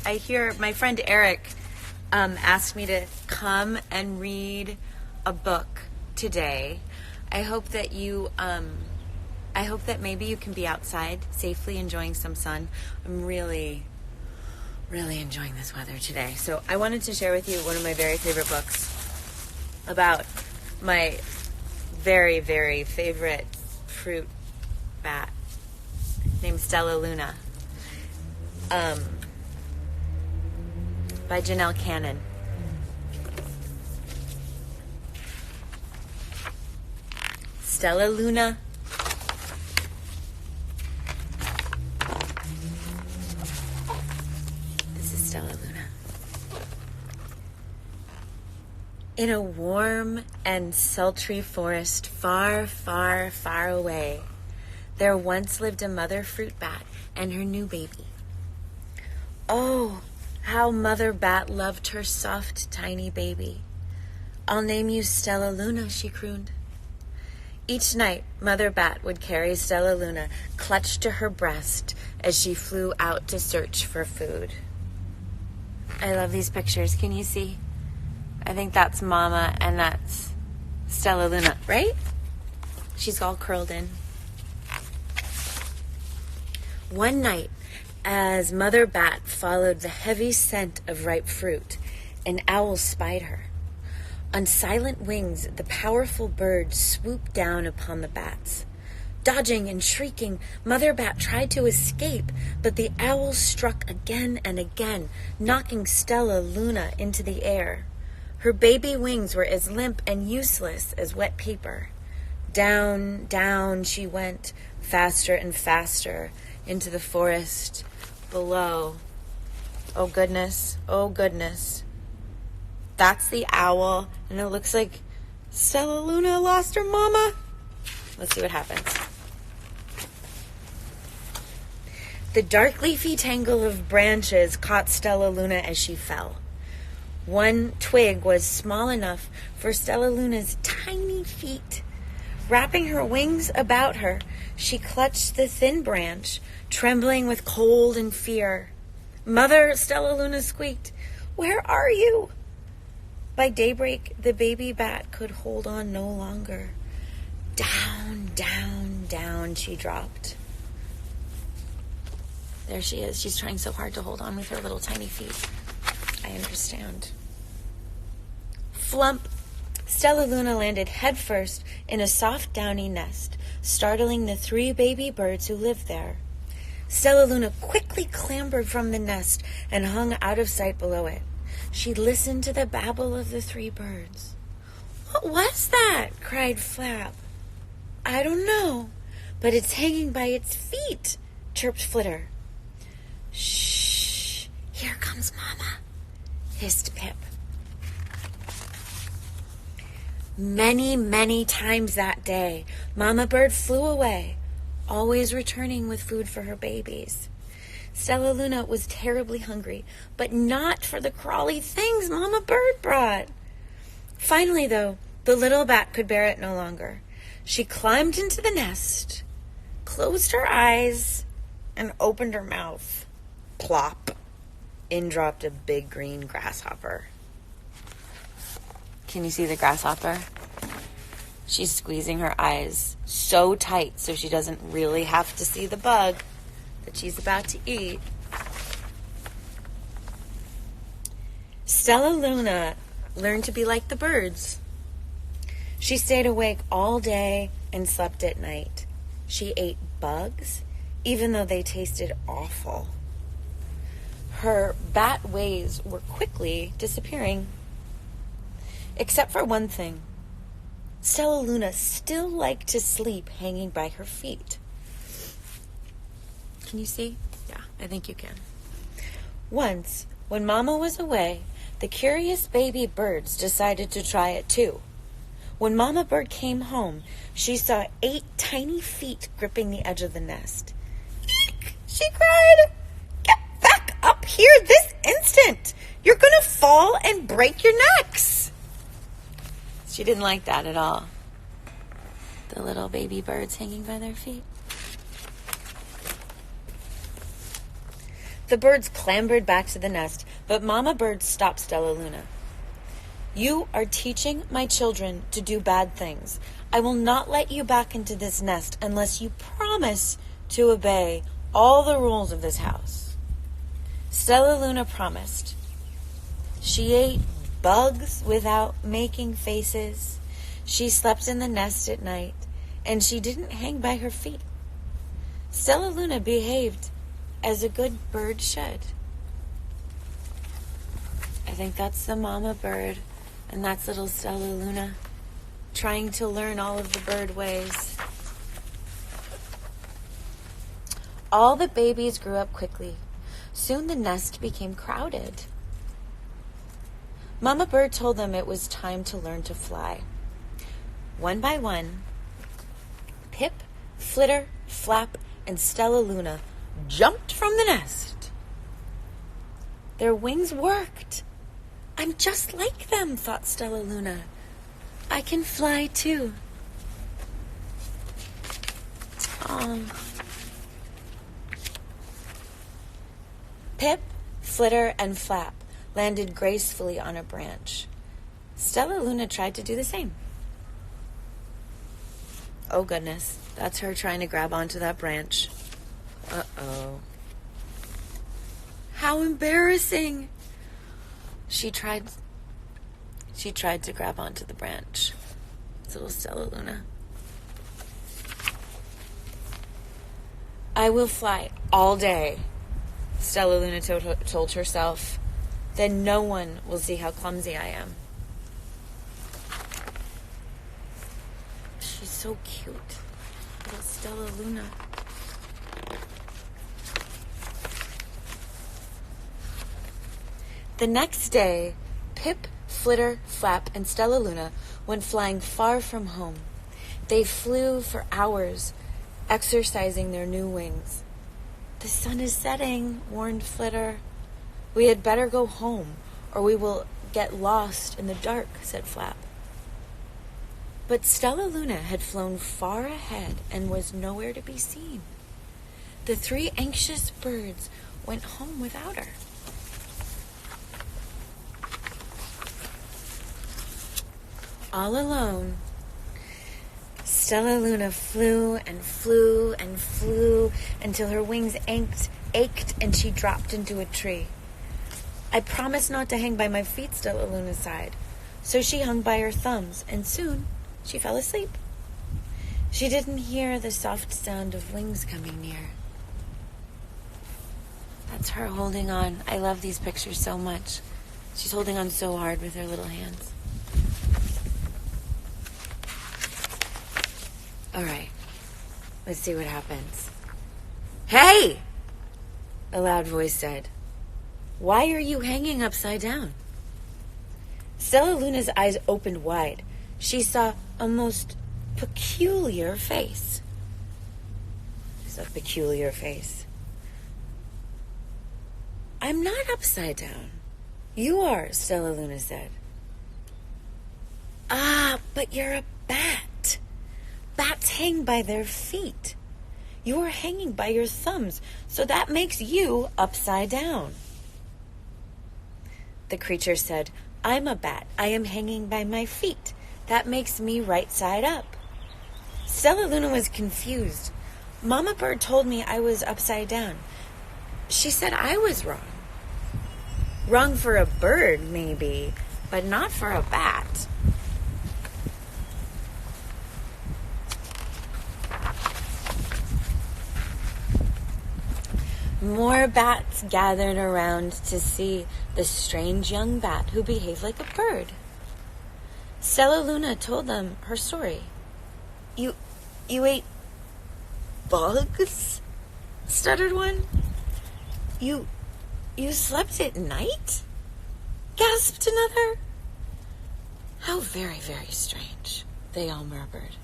I hear my friend Eric asked me to come and read a book today. I hope that maybe you can be outside safely enjoying some sun. I'm really enjoying this weather today. So I wanted to share with you one of my very favorite books about my very, very favorite fruit bat named Stellaluna, by Janelle Cannon. Stellaluna. This is Stellaluna. In a warm and sultry forest far, far, far away, there once lived a mother fruit bat and her new baby. Oh, how Mother Bat loved her soft, tiny baby. "I'll name you Stellaluna," she crooned. Each night, Mother Bat would carry Stellaluna clutched to her breast as she flew out to search for food. I love these pictures. Can you see? I think that's Mama and that's Stellaluna, right? She's all curled in. One night, as Mother Bat followed the heavy scent of ripe fruit, an owl spied her. On silent wings, the powerful bird swooped down upon the bats. Dodging and shrieking, Mother Bat tried to escape, but the owl struck again and again, knocking Stellaluna into the air. Her baby wings were as limp and useless as wet paper. Down, down she went, faster and faster, into the forest below. Oh goodness, oh goodness. That's the owl, and it looks like Stellaluna lost her mama. Let's see what happens. The dark leafy tangle of branches caught Stellaluna as she fell. One twig was small enough for Stellaluna's tiny feet. Wrapping her wings about her, she clutched the thin branch, trembling with cold and fear. "Mother," Stellaluna squeaked, "where are you?" By daybreak, the baby bat could hold on no longer. Down, down, down she dropped. There she is. She's trying so hard to hold on with her little tiny feet. I understand. Flump! Stellaluna landed headfirst in a soft, downy nest, startling the 3 baby birds who lived there. Stellaluna quickly clambered from the nest and hung out of sight below it. She listened to the babble of the 3 birds. "What was that?" cried Flap. "I don't know, but it's hanging by its feet," chirped Flitter. "Shh, here comes Mama," hissed Pip. Many, many times that day, Mama Bird flew away, always returning with food for her babies. Stellaluna was terribly hungry, but not for the crawly things Mama Bird brought. Finally, though, the little bat could bear it no longer. She climbed into the nest, closed her eyes, and opened her mouth. Plop! In dropped a big green grasshopper. Can you see the grasshopper? She's squeezing her eyes so tight so she doesn't really have to see the bug that she's about to eat. Stellaluna learned to be like the birds. She stayed awake all day and slept at night. She ate bugs, even though they tasted awful. Her bat ways were quickly disappearing. Except for one thing. Stellaluna still liked to sleep hanging by her feet. Can you see? Yeah, I think you can. Once, when Mama was away, the curious baby birds decided to try it too. When Mama Bird came home, she saw 8 tiny feet gripping the edge of the nest. "Eek!" she cried. "Get back up here this instant! You're going to fall and break your necks!" She didn't like that at all. The little baby birds hanging by their feet. The birds clambered back to the nest, but Mama Bird stopped Stellaluna. "You are teaching my children to do bad things. I will not let you back into this nest unless you promise to obey all the rules of this house." Stellaluna promised. She ate bugs without making faces. She slept in the nest at night, and she didn't hang by her feet. Stellaluna behaved as a good bird should. I think that's the mama bird, and that's little Stellaluna, trying to learn all of the bird ways. All the babies grew up quickly. Soon the nest became crowded. Mama Bird told them it was time to learn to fly. One by one, Pip, Flitter, Flap, and Stellaluna jumped from the nest. Their wings worked. "I'm just like them," thought Stellaluna. "I can fly too." Pip, Flitter, and Flap landed gracefully on a branch. Stellaluna tried to do the same. Oh goodness, that's her trying to grab onto that branch. Uh-oh. How embarrassing. She tried to grab onto the branch. It's little Stellaluna. "I will fly all day," Stellaluna told herself. "Then no one will see how clumsy I am." She's so cute. Little Stellaluna. The next day, Pip, Flitter, Flap, and Stellaluna went flying far from home. They flew for hours, exercising their new wings. "The sun is setting," warned Flitter. "We had better go home, or we will get lost in the dark," said Flap. But Stellaluna had flown far ahead and was nowhere to be seen. The three anxious birds went home without her. All alone, Stellaluna flew and flew and flew until her wings ached and she dropped into a tree. "I promised not to hang by my feet," Stellaluna sighed. So she hung by her thumbs, and soon she fell asleep. She didn't hear the soft sound of wings coming near. That's her holding on. I love these pictures so much. She's holding on so hard with her little hands. All right, let's see what happens. "Hey!" a loud voice said. "Why are you hanging upside down?" Stellaluna's eyes opened wide. She saw a most peculiar face. It's a peculiar face. "I'm not upside down. You are," Stellaluna said. "Ah, but you're a bat. Bats hang by their feet. You are hanging by your thumbs, so that makes you upside down." The creature said, "I'm a bat. I am hanging by my feet. That makes me right side up." Stellaluna was confused. Mama Bird told me I was upside down. She said I was wrong. Wrong for a bird, maybe, but not for a bat. More bats gathered around to see the strange young bat who behaved like a bird. Stellaluna told them her story. You ate bugs?" stuttered one. You slept at night?" gasped another. "How very, very strange," they all murmured.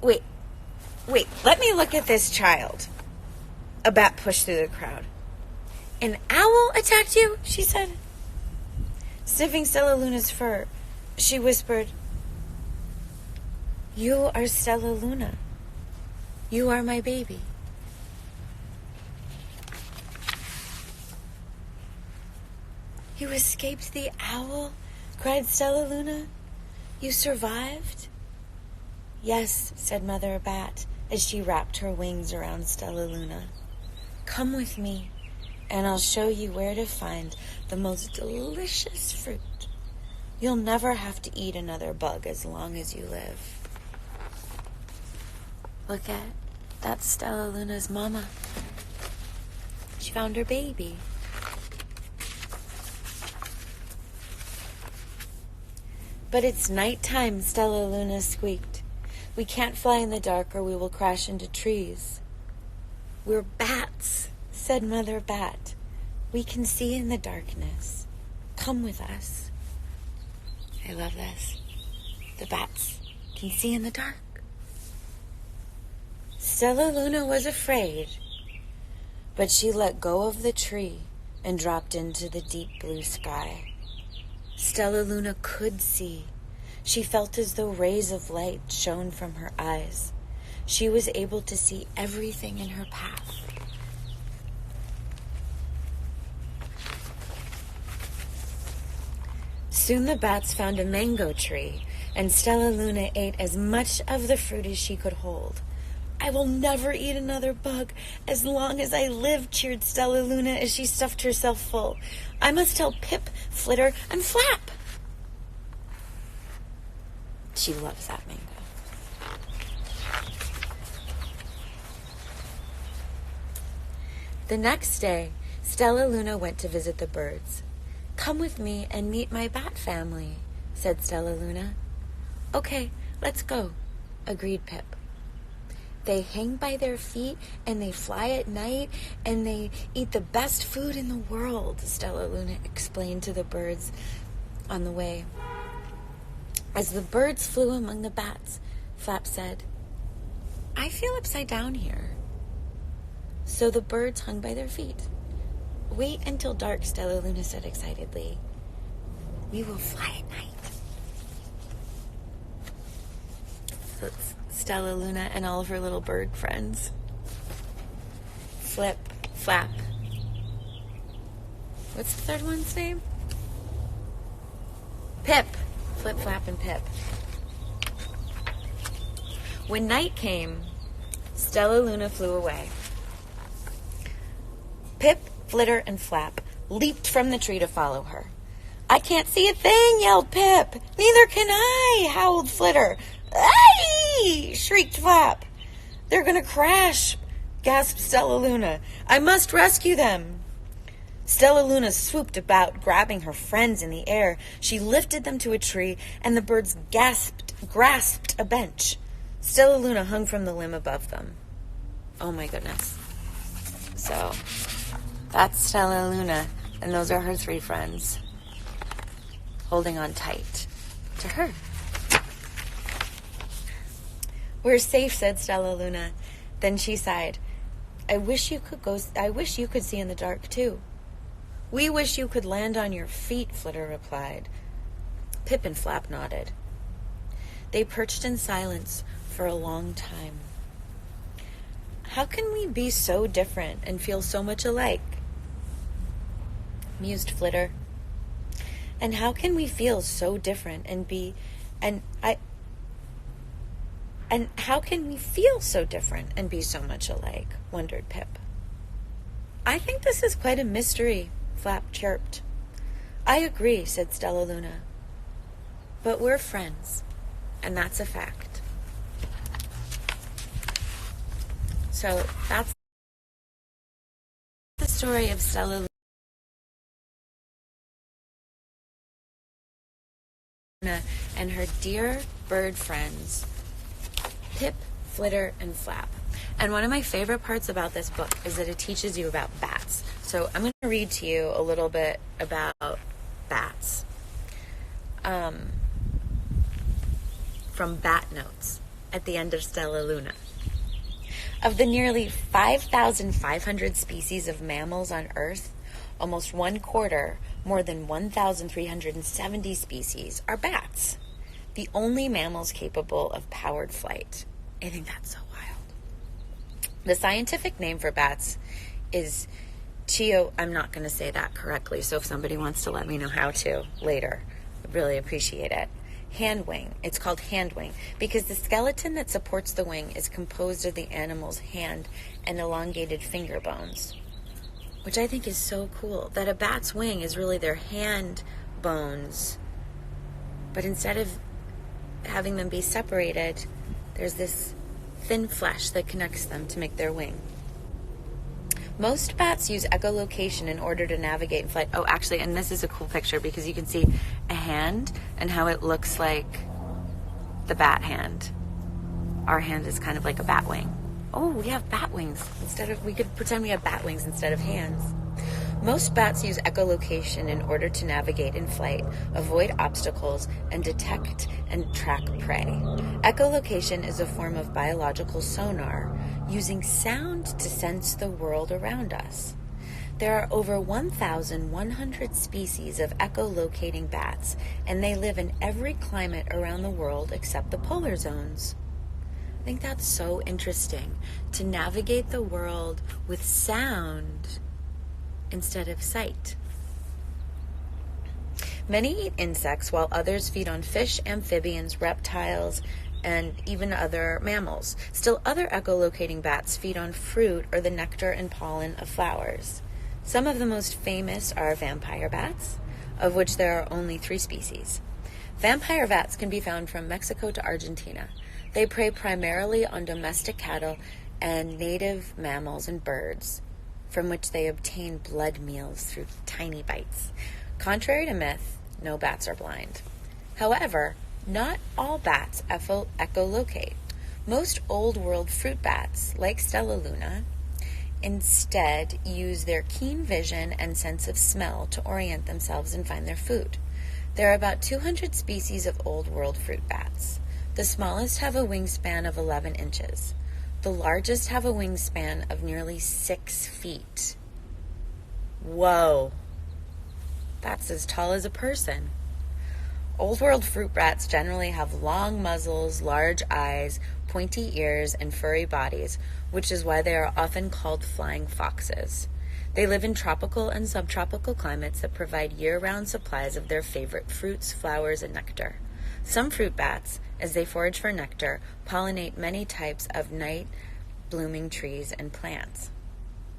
Wait, let me look at this child." A bat pushed through the crowd. "An owl attacked you?" she said. Sniffing Stellaluna's fur, she whispered, "You are Stellaluna. You are my baby." You escaped the owl? Cried Stellaluna. You survived? Yes, said Mother Bat, as she wrapped her wings around Stellaluna. Come with me, and I'll show you where to find the most delicious fruit. You'll never have to eat another bug as long as you live. Look at, that's Stellaluna's mama. She found her baby. But it's nighttime, Stellaluna squeaked. We can't fly in the dark or we will crash into trees. We're bats, said Mother Bat. We can see in the darkness. Come with us. I love this. The bats can see in the dark. Stellaluna was afraid, but she let go of the tree and dropped into the deep blue sky. Stellaluna could see. She felt as though rays of light shone from her eyes. She was able to see everything in her path. Soon the bats found a mango tree, and Stellaluna ate as much of the fruit as she could hold. I will never eat another bug as long as I live, cheered Stellaluna as she stuffed herself full. I must tell Pip, Flitter, and Flap. She loves that mango. The next day, Stellaluna went to visit the birds. Come with me and meet my bat family, said Stellaluna. Okay, let's go, agreed Pip. They hang by their feet, and they fly at night, and they eat the best food in the world, Stellaluna explained to the birds on the way. As the birds flew among the bats, Flap said, I feel upside down here. So the birds hung by their feet. Wait until dark, Stellaluna said excitedly. We will fly at night. So it's Stellaluna and all of her little bird friends. Flip, Flap. What's the third one's name? Pip. Flip, Flap, and Pip. When night came, Stellaluna flew away. Pip, Flitter, and Flap leaped from the tree to follow her. I can't see a thing, yelled Pip. Neither can I, howled Flitter. Aye! Shrieked Flap. They're going to crash, gasped Stellaluna. I must rescue them. Stellaluna swooped about, grabbing her friends in the air. She lifted them to a tree, and the birds grasped a bench. Stellaluna hung from the limb above them. Oh my goodness. So, that's Stellaluna, and those are her three friends, holding on tight to her. We're safe, said Stellaluna. Then she sighed. I wish you could see in the dark, too. We wish you could land on your feet, Flitter replied. Pip and Flap nodded. They perched in silence for a long time. How can we be so different and feel so much alike? Mused Flitter. And how can we feel so different and how can we feel so different and be so much alike? Wondered Pip. I think this is quite a mystery, Flap chirped. I agree, said Stellaluna. But we're friends, and that's a fact. So that's the story of Stellaluna and her dear bird friends, Pip, Flitter, and Flap. And one of my favorite parts about this book is that it teaches you about bats. So I'm going to read to you a little bit about bats from Bat Notes at the end of Stellaluna. Of the nearly 5,500 species of mammals on Earth, almost 1/4, more than 1,370 species, are bats, the only mammals capable of powered flight. I think that's so wild. The scientific name for bats is Chio, I'm not going to say that correctly, so if somebody wants to let me know how to later, I'd really appreciate it. Hand wing. It's called hand wing because the skeleton that supports the wing is composed of the animal's hand and elongated finger bones, which I think is so cool, that a bat's wing is really their hand bones, but instead of having them be separated, there's this thin flesh that connects them to make their wing. Most bats use echolocation in order to navigate in flight. Oh, actually, and this is a cool picture because you can see a hand and how it looks like the bat hand. Our hand is kind of like a bat wing. Oh, we have bat wings we could pretend we have bat wings instead of hands. Most bats use echolocation in order to navigate in flight, avoid obstacles, and detect and track prey. Echolocation is a form of biological sonar, using sound to sense the world around us. There are over 1,100 species of echolocating bats, and they live in every climate around the world except the polar zones. I think that's so interesting, to navigate the world with sound instead of sight. Many eat insects while others feed on fish, amphibians, reptiles, and even other mammals. Still, other echolocating bats feed on fruit or the nectar and pollen of flowers. Some of the most famous are vampire bats, of which there are only 3 species. Vampire bats can be found from Mexico to Argentina. They prey primarily on domestic cattle and native mammals and birds, from which they obtain blood meals through tiny bites. Contrary to myth, no bats are blind. However, not all bats echolocate. Most Old World fruit bats, like Stellaluna, instead use their keen vision and sense of smell to orient themselves and find their food. There are about 200 species of Old World fruit bats. The smallest have a wingspan of 11 inches. The largest have a wingspan of nearly 6 feet. Whoa! That's as tall as a person. Old World fruit bats generally have long muzzles, large eyes, pointy ears, and furry bodies, which is why they are often called flying foxes. They live in tropical and subtropical climates that provide year-round supplies of their favorite fruits, flowers, and nectar. Some fruit bats, as they forage for nectar, pollinate many types of night-blooming trees and plants.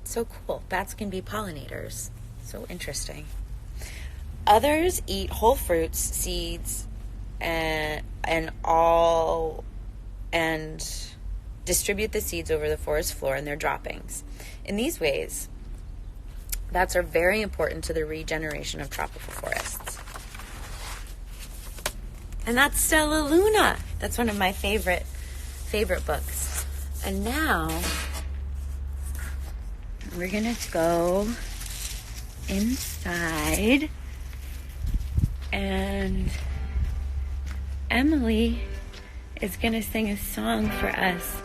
So cool. Bats can be pollinators. So interesting. Others eat whole fruits, seeds, and distribute the seeds over the forest floor in their droppings. In these ways, bats are very important to the regeneration of tropical forests. And that's Stellaluna. That's one of my favorite books. And now we're gonna go inside, and Emily is gonna sing a song for us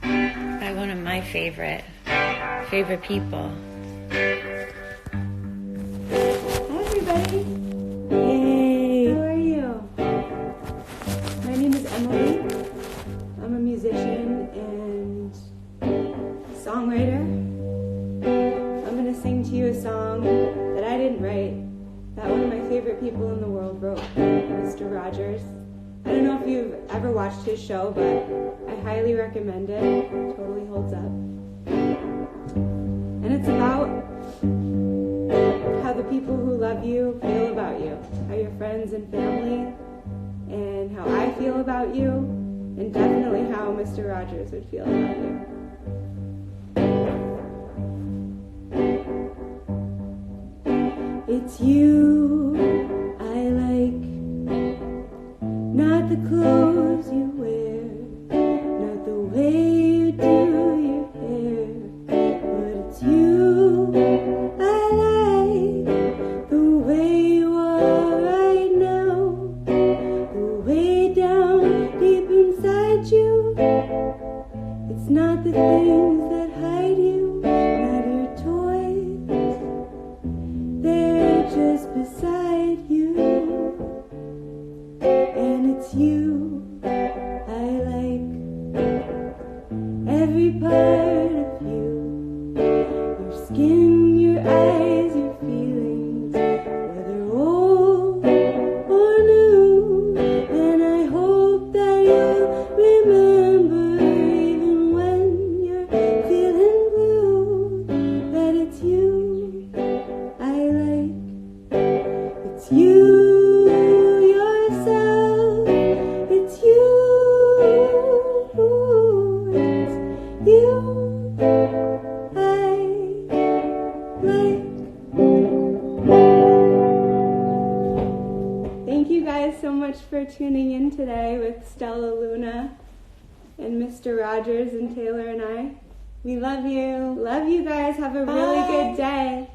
by one of my favorite people. Hi everybody. Hey. How are you? My name is Emily. I'm a musician and songwriter. I'm gonna sing to you a song that I didn't write, that one of my favorite people in the world wrote, Mr. Rogers. I don't know if you've ever watched his show, but I highly recommend it. It totally holds up. And it's about how the people who love you feel about you, how your friends and family, and how I feel about you, and definitely how Mr. Rogers would feel about you. It's you I like, not the clothes you wear, not the way you do your hair, but it's you I like, the way you are right now, the way down deep inside you. It's not the things that hide you, not your toys, they're just beside you. And it's you you I like. Thank you guys so much for tuning in today with Stellaluna and Mr. Rogers and Taylor and I. We love you. Love you guys. Have a really good day.